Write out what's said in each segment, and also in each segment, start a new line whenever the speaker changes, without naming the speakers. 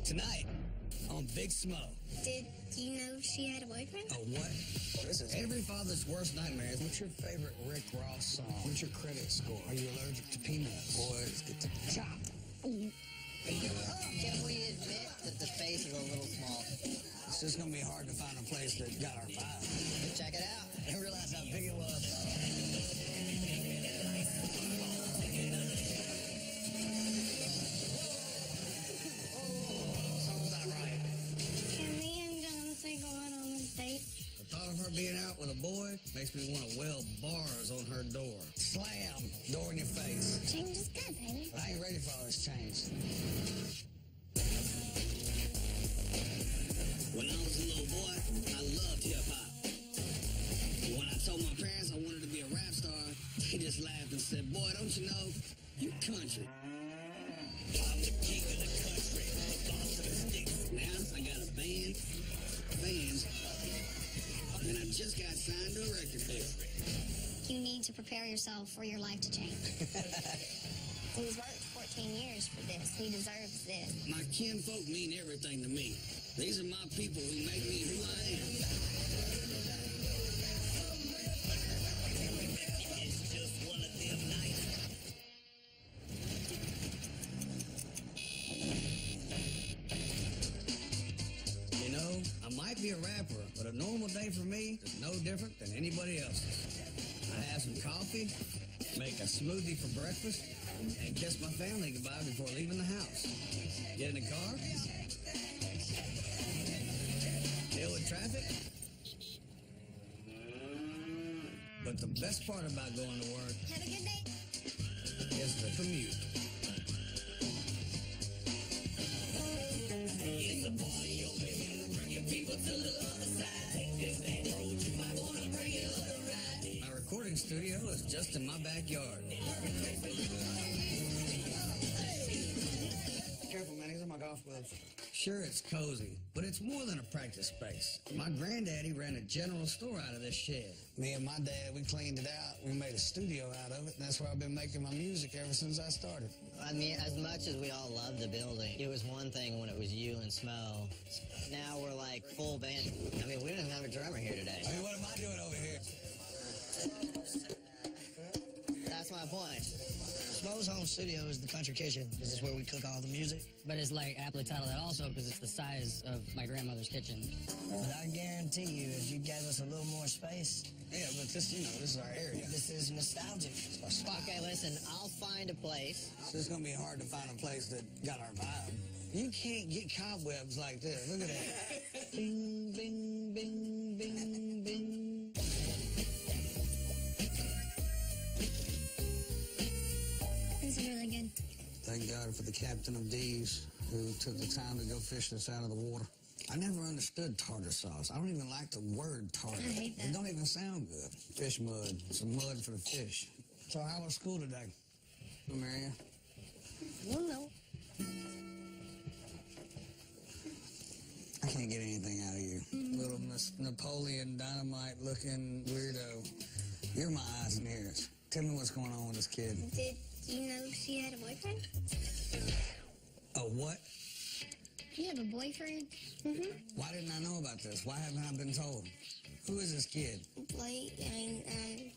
Tonight on Big Smo.
Did you know she had a boyfriend?
A what? This is every father's worst nightmare. What's your favorite Rick Ross song? What's your credit score? Are you allergic to peanuts? Boys, get the chop.
Can we admit that the space is a little small?
It's just gonna be hard to find a place that got our vibe.
Check it out.
I realized how big it was. Something's not right.
Can me and Jonathan go out on a date?
The thought of her being out with a boy makes me want to weld bars on her door. Slam! Door in your face.
Change is good, baby.
I ain't ready for all this change. When I was a little boy, I loved hip-hop. When I told my parents I wanted to be a rap star, they just laughed and said, boy, don't you know, you country. I'm the king of the country, the boss of the sticks. Now I got a band, fans, and I just got signed to a record deal.
You need to prepare yourself for your life to change. He's worked 14 years for this. He deserves this.
My kinfolk mean everything to me. These are my people who make me who I am. It's just one of them nights. You know, I might be a rapper, but a normal day for me is no different than anybody else's. I have some coffee, make a smoothie for breakfast, and kiss my family goodbye before leaving the house. Get in the car, deal with traffic. But the best part about going to work
Have a good day.
is the commute. It's a party over here, bringing people to the other side. If they road, you might want to bring it on a ride. My recording studio is just in my backyard. Careful, man, these are my golf gloves. Sure, it's cozy, but it's more than a practice space. My granddaddy ran a general store out of this shed. Me and my dad, we cleaned it out. We made a studio out of it, and that's where I've been making my music ever since I started.
I mean, as much as we all love the building, it was one thing when it was you and Smo. Now we're like full band. I mean, we don't even have a drummer here today.
I mean, what am I doing over here?
That's my point.
Smo's home studio is the country kitchen. This is where we cook all the music.
But it's like aptly titled that also because it's the size of my grandmother's kitchen.
But I guarantee you, if you gave us a little more space...
Yeah, but this, you know, this is our area.
This is nostalgic.
It's our spot.
Okay, listen, I'll find a place.
It's just gonna be hard to find a place that got our vibe. You can't get cobwebs like this. Look at that. Bing, bing, bing, bing, bing.
This is really good.
Thank God for the captain of D's who took the time to go fish this out of the water. I never understood tartar sauce. I don't even like the word tartar.
I hate that.
It don't even sound good. Fish mud. Some mud for the fish. So how was school today? Maria?
Well, no.
I can't get anything out of you. Little Miss Napoleon Dynamite looking weirdo. You're my eyes and ears. Tell me what's going on with this kid.
Did you know she had a boyfriend?
A what?
You have a boyfriend? Mm-hmm.
Why didn't I know about this? Why haven't I been told? Who is this kid?
Blake and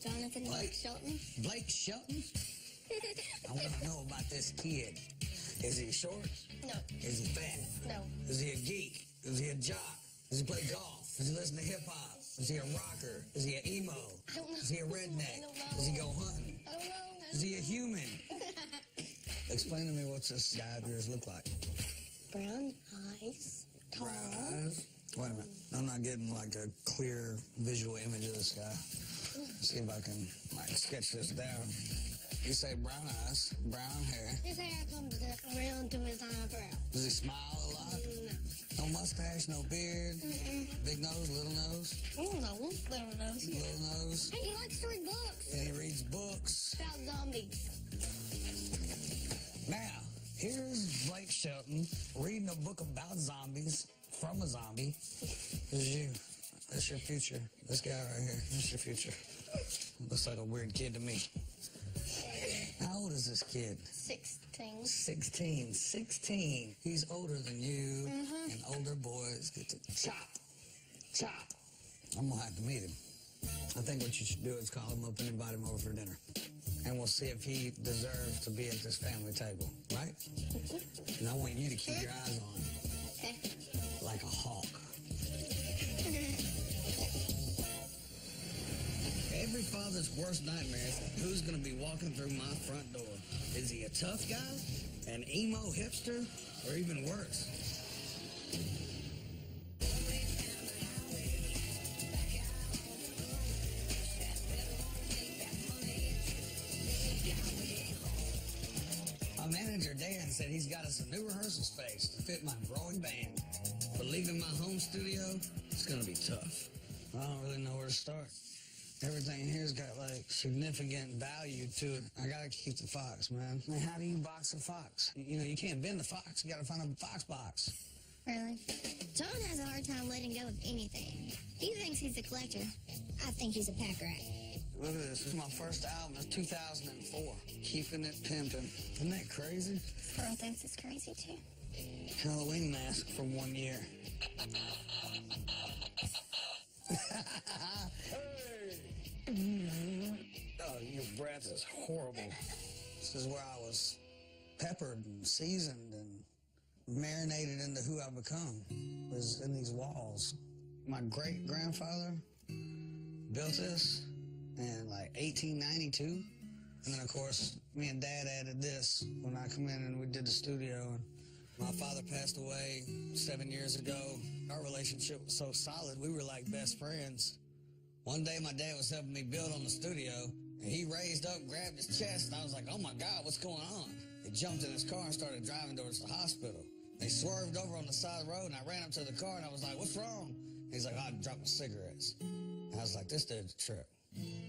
Jonathan
Blake?
Shelton.
Blake Shelton? I want to know about this kid. Is he short?
No.
Is he fat?
No.
Is he a geek? Is he a jock? Does he play golf? Does he listen to hip-hop? Is he a rocker? Is he an emo?
I don't know.
Is he a redneck?
I don't know.
Does he go hunting?
I don't know.
Is he a human? Explain to me what's this guy of yours look like.
Brown eyes. Tall.
Brown eyes? Wait a minute. I'm not getting like a clear visual image of this guy. Let's see if I can like sketch this down. You say brown eyes, brown hair.
His hair comes around to his eyebrow.
Does he smile a lot?
No.
No mustache, no beard. Big nose, little nose.
Oh, no. Little nose.
Little nose.
Hey, he likes to read books.
And he reads books.
About zombies.
Now, here's Blake Shelton reading a book about zombies from a zombie. This is you. That's your future. This guy right here. That's your future. Looks like a weird kid to me. How old is this kid?
16.
16. 16. He's older than you. older boys get to chop. I'm gonna have to meet him. I think what you should do is call him up and invite him over for dinner. And we'll see if he deserves to be at this family table, right? And I want you to keep your eyes on him.
Okay.
Like a hawk. Every father's worst nightmare is who's gonna be walking through my front door. Is he a tough guy, an emo hipster, or even worse? My manager, Dan, said he's got us a new rehearsal space to fit my growing band. But leaving my home studio, it's gonna be tough. I don't really know where to start. Everything here's got, like, significant value to it. I gotta keep the fox, man. I mean, how do you box a fox? You know, you can't bend the fox. You gotta find a fox box.
Really? John has a hard time letting go of anything. He thinks he's a collector. I think he's a pack rat.
Look at this. This is my first album. It's 2004. Keeping it pimpin'. Isn't that crazy?
Pearl thinks it's crazy, too.
Halloween mask from 1 year. Oh, your breath is horrible. This is where I was peppered and seasoned and marinated into who I've become. Was in these walls. My great-grandfather built this in, like, 1892. And then, of course, me and Dad added this when I come in and we did the studio. And my father passed away 7 years ago. Our relationship was so solid, we were like best friends. One day, my dad was helping me build on the studio, and he raised up, grabbed his chest, and I was like, oh my God, what's going on? He jumped in his car and started driving towards the hospital. They swerved over on the side of the road, and I ran up to the car, and I was like, what's wrong? He's like, I dropped my cigarettes. And I was like, this dude's a trip.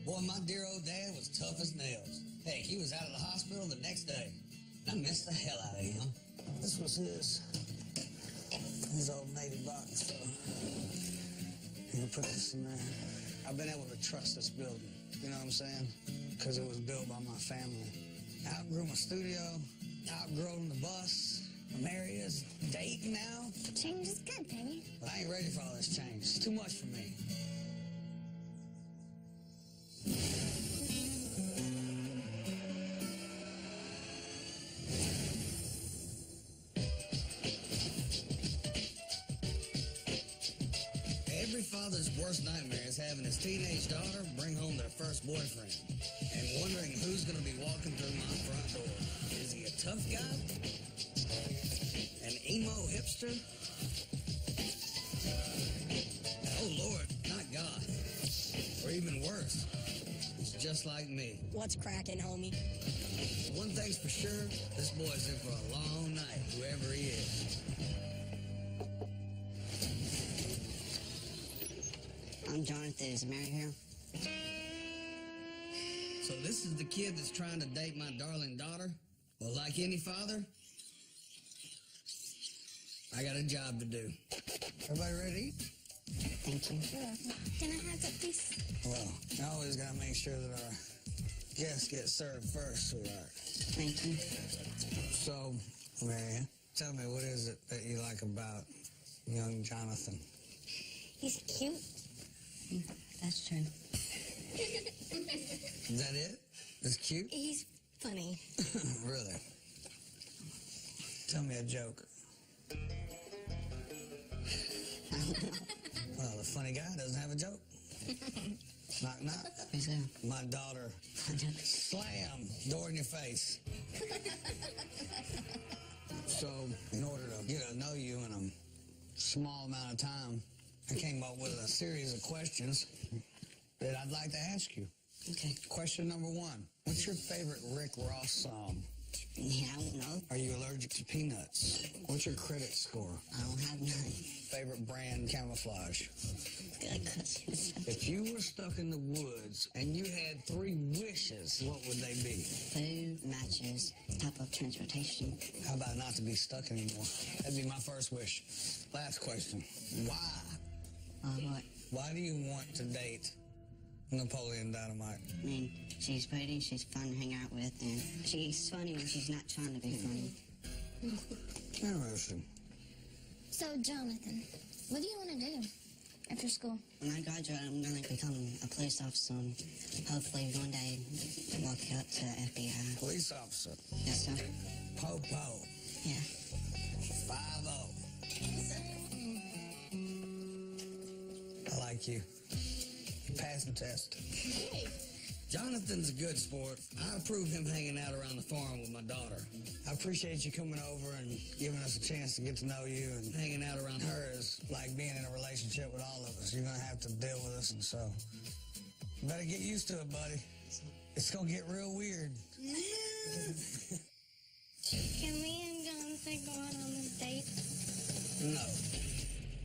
Boy, my dear old dad was tough as nails. Heck, he was out of the hospital the next day. I missed the hell out of him. This was his old Navy box, so you put this in there. I've been able to trust this building, you know what I'm saying? Because it was built by my family. Outgrew my studio, outgrown the bus. I'm married, dating now.
Change is good, baby.
But I ain't ready for all this change. It's too much for me. Every father's worst nightmare is having his teenage daughter bring home their first boyfriend and wondering who's going to be walking through my front door. Is he a tough guy? An emo hipster? Oh, Lord, not God. Or even worse, he's just like me.
What's cracking, homie?
One thing's for sure, this boy's in for a long night, whoever he is.
I'm Jonathan. Is Mary here?
So this is the kid that's trying to date my darling daughter? Well, like any father, I got a job to do. Everybody ready to eat?
Thank you.
Can I have that, please?
Well, I always gotta make sure that our guests get served first, sweetheart.
Thank you.
So, Mary, tell me, what is it that you like about young Jonathan?
He's cute.
That's true.
Is that it? It's cute?
He's funny.
Really? Tell me a joke. Well, the funny guy doesn't have a joke. Knock, knock.
Who's there?
My daughter. Slam! Door in your face. So, in order to get to know you in a small amount of time, I came up with a series of questions that I'd like to ask you.
Okay.
Question number 1. What's your favorite Rick Ross song?
Yeah, I don't know.
Are you allergic to peanuts? What's your credit score?
I don't have none.
Favorite brand camouflage?
Good questions.
If you were stuck in the woods and you had 3 wishes, what would they be?
Food, matches, type of transportation.
How about not to be stuck anymore? That'd be my first wish. Last question. Why?
What?
Why do you want to date Napoleon Dynamite?
I mean, she's pretty, she's fun to hang out with, and she's funny when she's not trying to be funny.
Interesting.
So, Jonathan, what do you want to do after school?
When I graduate, I'm going to become a police officer and hopefully one day walk up to FBI.
Police officer.
Yes, sir.
Po-po.
Yeah.
5-0. I like you. You passed the test.
Hey.
Jonathan's a good sport. I approve him hanging out around the farm with my daughter. I appreciate you coming over and giving us a chance to get to know you, and hanging out around her is like being in a relationship with all of us. You're going to have to deal with us, and so you better get used to it, buddy. It's going to get real weird.
Can me and Jonathan go out on a date?
No.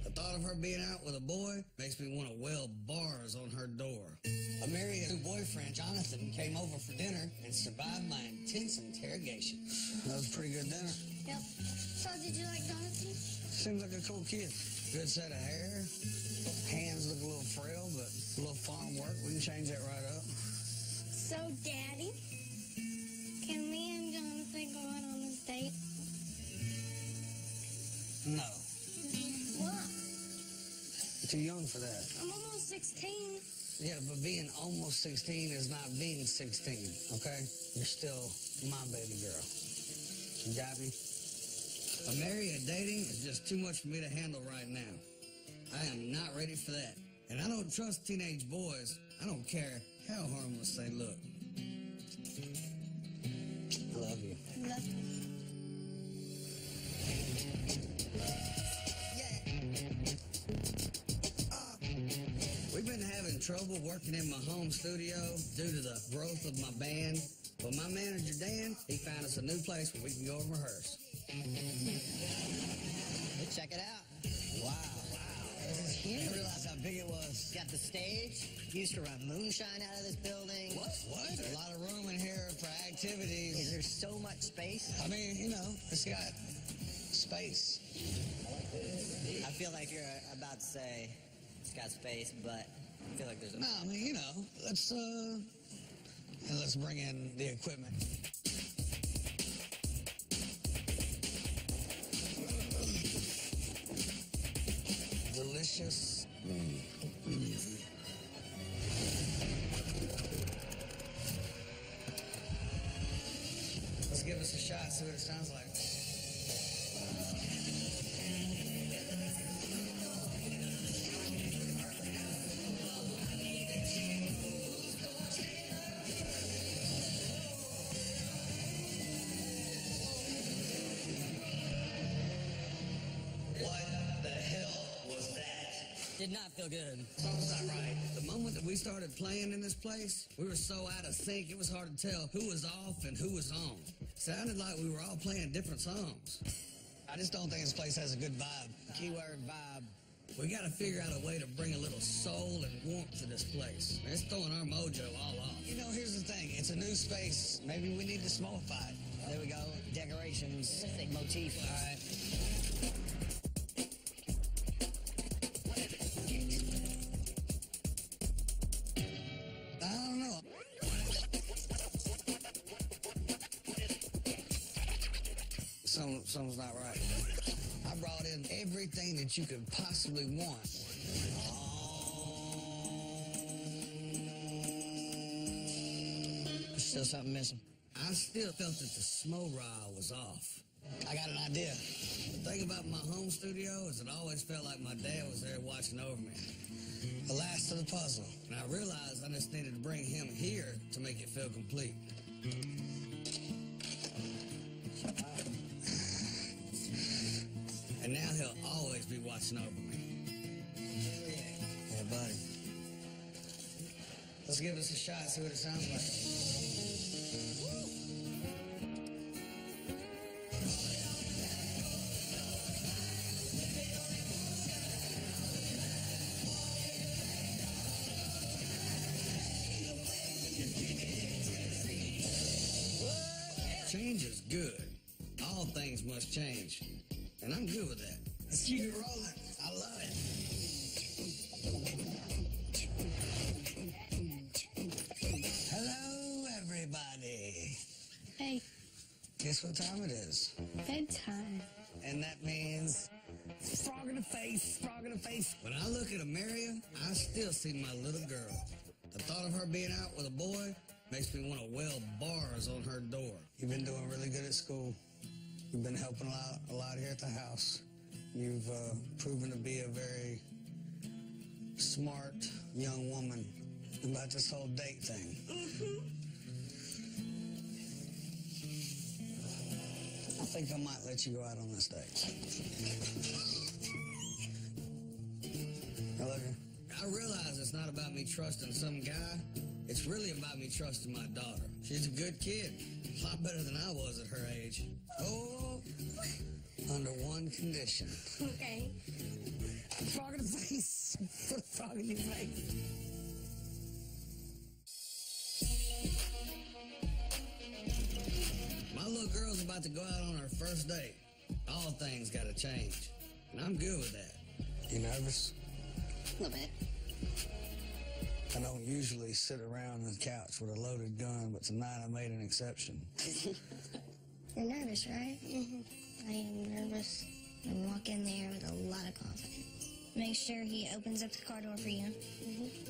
The thought of her being out with a boy makes me want to weld bars on her door. Amelia's new boyfriend, Jonathan, came over for dinner and survived my intense interrogation. That was a pretty good dinner.
Yep. So, did you like Jonathan?
Seems like a cool kid. Good set of hair. Hands look a little frail, but a little farm work. We can change that right up.
So, Daddy, can me and Jonathan go out on this date?
No.
Why?
You're too young for that.
I'm almost 16.
Yeah, but being almost 16 is not being 16, okay? You're still my baby girl. You got me? Amelia dating is just too much for me to handle right now. I am not ready for that. And I don't trust teenage boys. I don't care how harmless they look. I love you.
Love you.
We've been having trouble working in my home studio due to the growth of my band. But my manager, Dan, he found us a new place where we can go and rehearse.
Hey, check it out.
Wow.
This is
I
huge.
didn't realize how big it was.
Got the stage. Used to run moonshine out of this building.
What? A lot of room in here for activities.
Is there so much space?
I mean, you know, it's got space.
I feel like you're about to say it's got space, but I feel like there's a...
No, I mean, you know, let's bring in the equipment. Delicious. Let's give us a shot, see what it sounds like. What the hell was that?
Did not feel good.
Something's not right. The moment that we started playing in this place, we were so out of sync, it was hard to tell who was off and who was on. Sounded like we were all playing different songs. I just don't think this place has a good vibe.
Keyword vibe.
We gotta figure out a way to bring a little soul and warmth to this place. It's throwing our mojo all off. You know, here's the thing. It's a new space. Maybe we need to smokify it.
There we go. Decorations. Big motif.
All right. I don't know. Something's not right. I brought in everything that you could possibly want.
There's still something missing.
I still felt that the smo ryle was off.
I got an idea.
The thing about my home studio is it always felt like my dad was there watching over me. The last of the puzzle. And I realized I just needed to bring him here to make it feel complete. And now he'll always be watching over me.
Yeah, buddy.
Let's give this a shot, see what it sounds like. Change is good. All things must change. And I'm good with that.
Let's keep it rolling. I love it.
Hello, everybody.
Hey,
Guess what time it is?
bedtime.
And that means frog in the face, frog in the face. When I look at Ameria, I still see my little girl. The thought of her being out with a boy makes me want to weld bars on her door.
You've been doing really good at school. You've been helping a lot here at the house. You've proven to be a very smart young woman about this whole date thing. I think I might let you go out on this date. I love you.
I realize it's not about me trusting some guy. It's really about me trusting my daughter. She's a good kid. A lot better than I was at her age. Oh, under one condition.
Okay.
Frog in the face. Put a frog in your face. My little girl's about to go out on her first date. All things gotta change. And I'm good with that.
You nervous?
A little bit.
I don't usually sit around on the couch with a loaded gun, but tonight I made an exception.
You're nervous, right? I am nervous. And walk in there with a lot of confidence. Make sure he opens up the car door for you.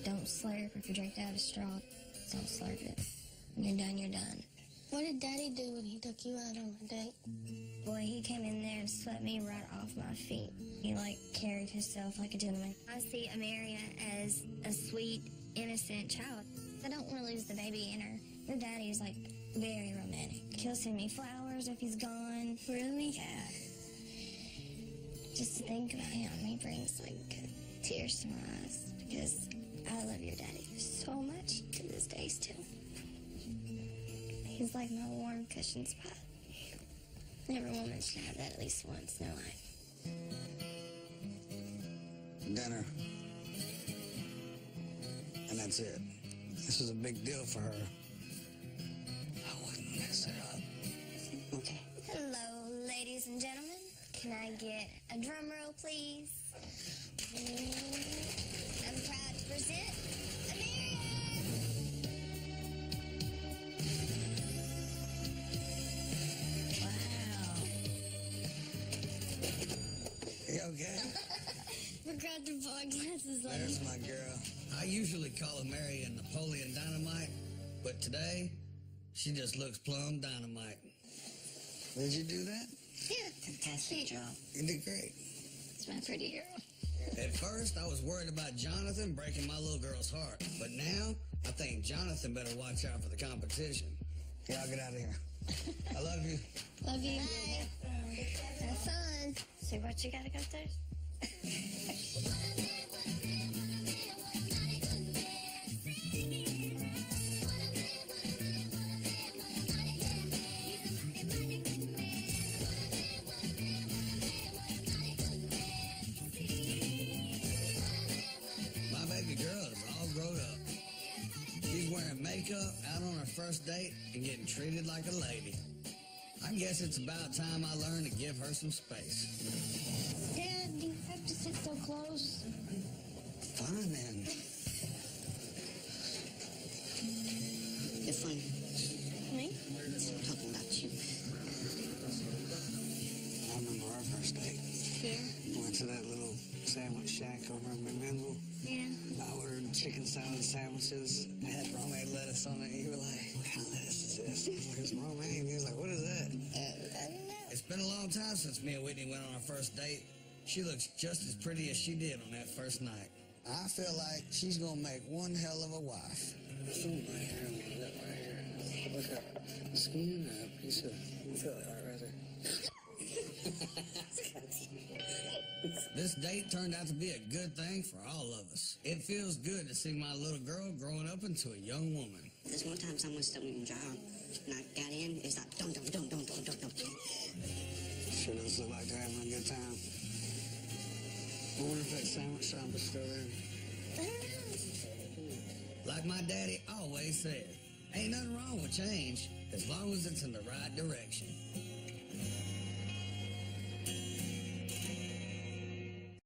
Don't slurp if you drink out of a straw. Don't slurp it. When you're done, you're done.
What did Daddy do when he took you out on a date?
Boy, he came in there and swept me right off my feet. He, carried himself like a gentleman. I see Ameria as a sweet, innocent child. I don't want to lose the baby in her. Your daddy is, very romantic. He'll send me flowers if he's gone.
Really?
Yeah. Just to think about him, he brings, tears to my eyes. Because I love your daddy so much to this day still. He's like my warm cushion spot. Every woman should have that at least once in their life.
Dinner. And that's it. This is a big deal for her. I wouldn't mess it up.
Okay.
Hello, ladies and gentlemen. Can I get a drum roll, please? I'm proud to present Ameria.
Wow.
You okay?
Forgot to put my glasses on.
There's my girl.
I usually call Ameria Napoleon Dynamite, but today, she just looks plumb dynamite.
Did you do that?
Yeah,
Fantastic job.
You did great.
it's my pretty girl.
At first, I was worried about Jonathan breaking my little girl's heart, but now, I think Jonathan better watch out for the competition.
Yeah, I'll get out of here. I love you.
Love you. Bye. Have fun. See what you gotta go through.
My baby girl is all grown up. She's wearing makeup, out on her first date, and getting treated like a lady. I guess it's about time I learned to give her some space.
Dad, do you have to sit so close?
Fine, then.
You're fine.
Me?
I'm talking about you.
I remember our first date.
Yeah.
We went to that little sandwich shack over in McMinnville.
Yeah.
I ordered chicken salad sandwiches. It had romaine lettuce on it. You were like, what kind of lettuce is this? I was like, it's romaine. He was like, what is that?
I don't know.
It's been a long time since me and Whitney went on our first date. She looks just as pretty as she did on that first night.
I feel like she's gonna make one hell of a wife.
Oh, my hair, look right here. Look up. Skin a piece of, feel it right there.
This date turned out to be a good thing for all of us. It feels good to see my little girl growing up into a young woman.
There's one time someone stole me a job, and I got in, it's like, dum.
Sure does look like they're having a good time. I wonder if that sandwich shop is still there.
Like my daddy always said, ain't nothing wrong with change as long as it's in the right direction.